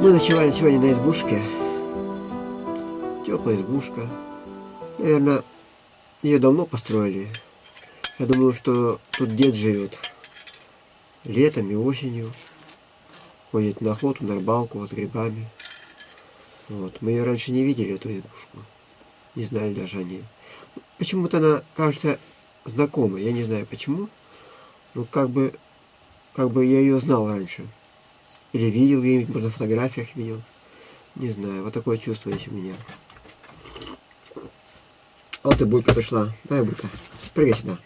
Мы ночевали сегодня на избушке. Теплая избушка. Наверное, ее давно построили. Я думаю, что тут дед живет. Летом и осенью. Ходит на охоту, на рыбалку с грибами. Вот. Мы ее раньше не видели, эту избушку. Не знали даже о ней. Почему-то она кажется знакомой. Я не знаю почему. Но как бы я ее знал раньше. Или видел где-нибудь, может, на фотографиях видел. Не знаю, вот такое чувство есть у меня. Вот и Булька пришла. Давай, Булька, прыгай сюда.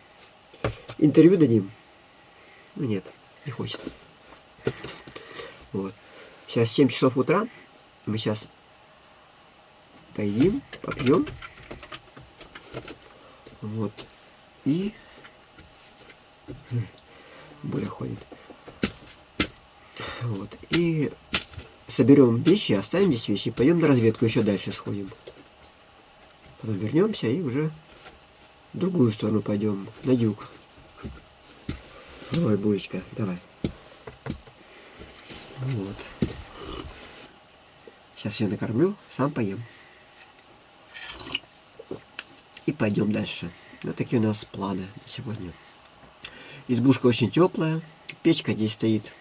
Интервью дадим? Ну нет, не хочет. Вот. Сейчас 7 часов утра. Мы сейчас поедим, попьем. Вот. И Буля ходит. Вот. И соберем вещи, оставим здесь вещи, пойдем на разведку, еще дальше сходим. Потом вернемся и уже в другую сторону пойдем, на юг. Давай, Булечка, давай. Вот. Сейчас я накормлю, сам поем. И пойдем дальше. Вот такие у нас планы на сегодня. Избушка очень теплая, печка здесь стоит.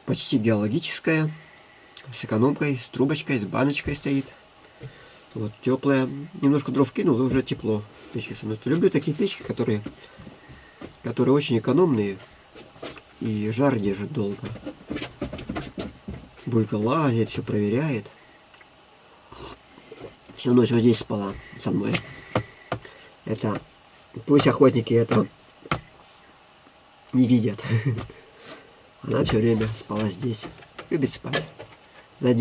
Почти геологическая, с экономкой, с трубочкой, с баночкой стоит. Вот, теплая. Немножко дров кинул, и уже тепло. Печки со мной. Люблю такие печки, которые очень экономные и жар держит долго. Булька лазит, все проверяет. Всю ночь вот здесь спала со мной. Это пусть охотники это не видят. Она все время спала здесь. Любит спать. За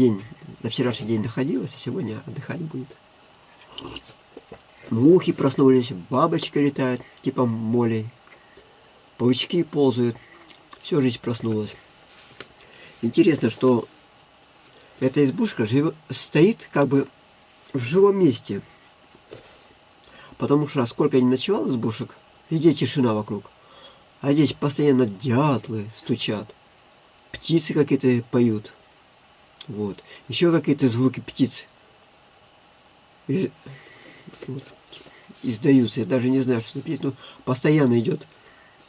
вчерашний день находилась, а сегодня отдыхать будет. Мухи проснулись, бабочка летает, типа молей. Паучки ползают. Все, жизнь проснулась. Интересно, что эта избушка стоит как бы в живом месте. Потому что сколько я не ночевал в избушек, везде тишина вокруг. А здесь постоянно дятлы стучат. Птицы какие-то поют. Вот. Еще какие-то звуки птиц издаются. Я даже не знаю, что это птица. Но постоянно идет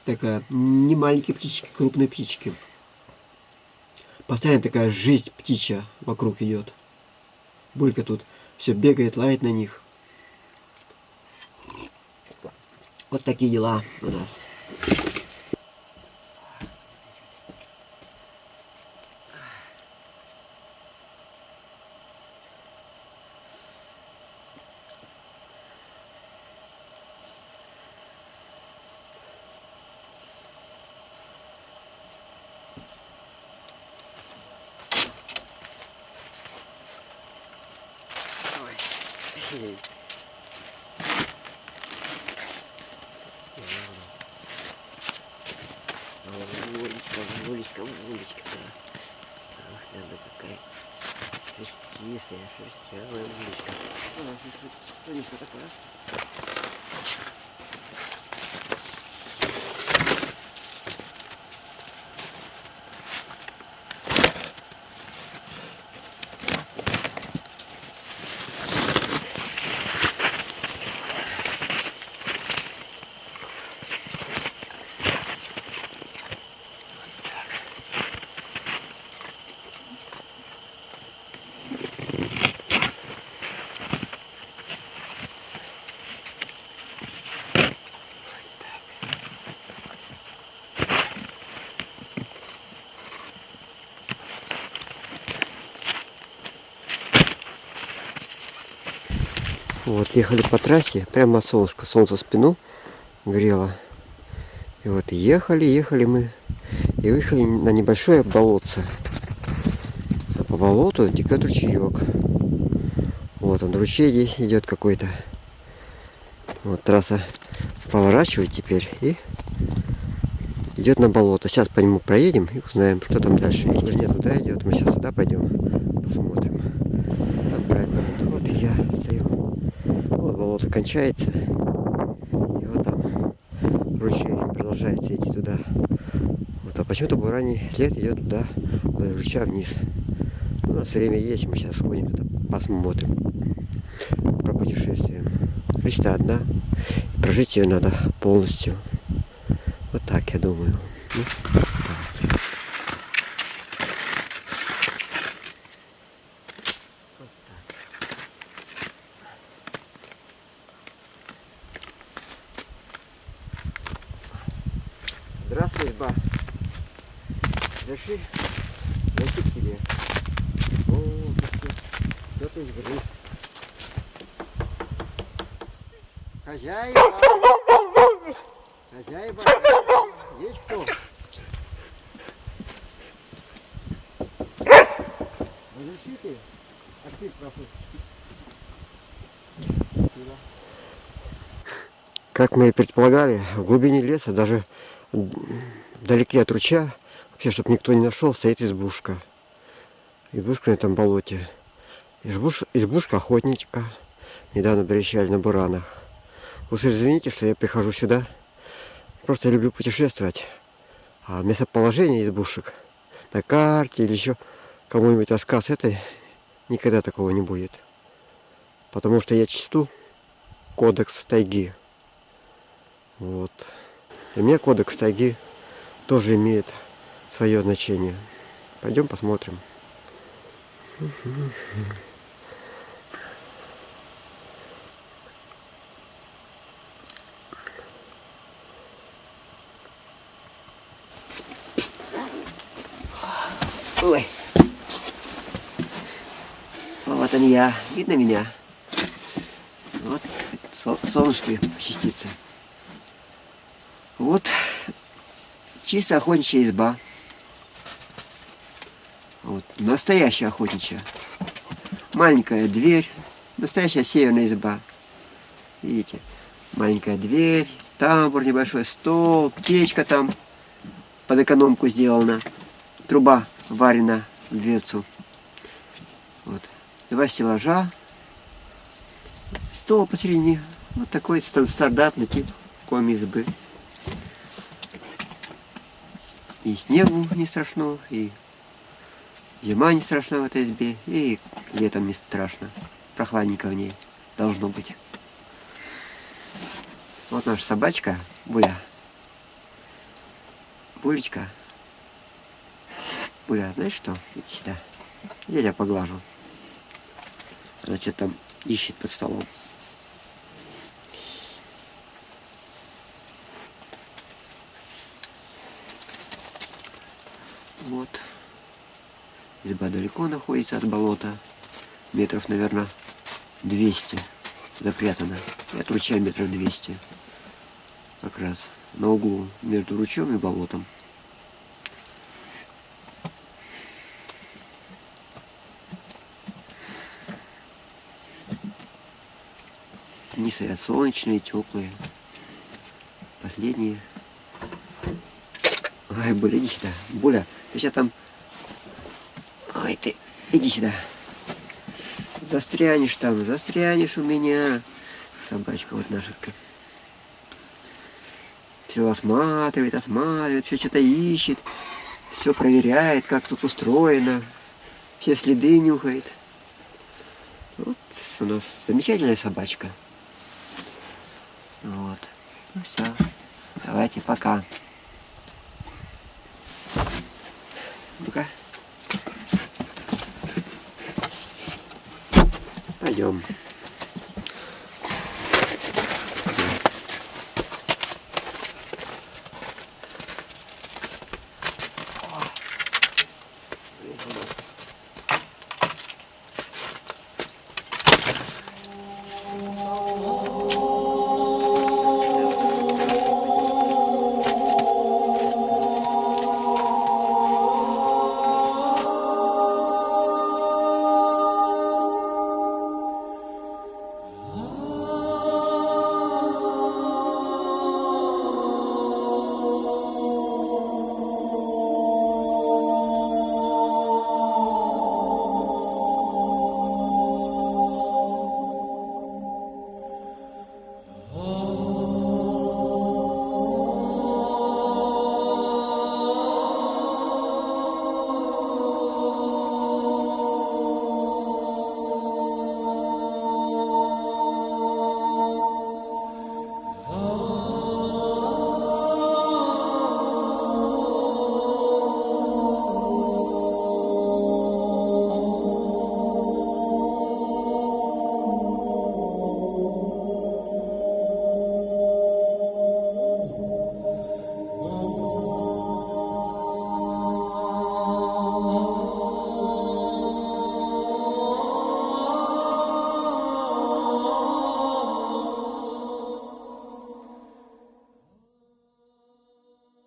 такая, не маленькие птички, крупные птички. Постоянно такая жизнь птичья вокруг идет. Булька тут все бегает, лает на них. Вот такие дела у нас. Вулечка, да. Ах, она какая шерстистая, шерстявая вулечка. У нас здесь что такое? Вот, ехали по трассе, прямо от солнышка, солнце в спину грело. И вот ехали мы и выехали на небольшое болотце. А по болоту текет ручеек. Вот он, ручей здесь идет какой-то. Вот трасса поворачивает теперь и идет на болото. Сейчас по нему проедем и узнаем, что там дальше. Если нет, туда идет, мы сейчас туда пойдем, посмотрим. Там правильно. Вот и я стою. Вот болото кончается. И вот там ручей продолжается идти туда. Вот почему-то бураний след идет туда, Жуча вниз. У нас время есть, мы сейчас сходим туда, посмотрим. Путешествием. Речь-то одна. Прожить ее надо полностью. Вот так, я думаю. Ну, так. Здравствуй, ба. Зашли к тебе. О, кто-то изгрыз. Хозяева! Хозяева! Есть кто? Разрешите? Актив пропустить. Спасибо. Как мы и предполагали, в глубине леса, даже вдалеке от ручья, вообще, чтобы никто не нашел, стоит избушка. Избушка на этом болоте. Избушка охотничка. Недавно приезжали на буранах. Вы извините, что я прихожу сюда. Просто люблю путешествовать. А местоположение избушек на карте или еще кому-нибудь рассказ, это никогда такого не будет. Потому что я чту кодекс тайги. Вот. И мне кодекс тайги тоже имеет свое значение. Пойдем посмотрим. Ой. Вот он я. Видно меня? Вот солнышко частица. Вот чисто охотничья изба. Вот. Настоящая охотничья. Маленькая дверь. Настоящая северная изба. Видите? Маленькая дверь. Тамбур небольшой, стол, печка там под экономку сделана. Труба варена в дверцу. Вот. 2 стеллажа. Стол посередине. Вот такой стандартный тип коми-избы. И снегу не страшно, и зима не страшна в этой избе, и летом не страшно. Прохладненько в ней должно быть. Вот наша собачка, Буля. Булечка. Буля, знаешь что? Иди сюда. Я тебя поглажу. Она что-то там ищет под столом. Вот. Изба далеко находится от болота. Метров, наверное, 200 запрятана. И от ручья метров 200. Как раз на углу между ручьем и болотом. Дни стоят солнечные, теплые. Последние. Ай, Буля, иди сюда. Буля, ты сейчас там... Ай, ты, иди сюда. Застрянешь там, застрянешь у меня. Собачка вот наша. Все осматривает, все что-то ищет. Все проверяет, как тут устроено. Все следы нюхает. Вот у нас замечательная собачка. Вот. Ну все. Давайте, пока. Ну-ка. Пойдем.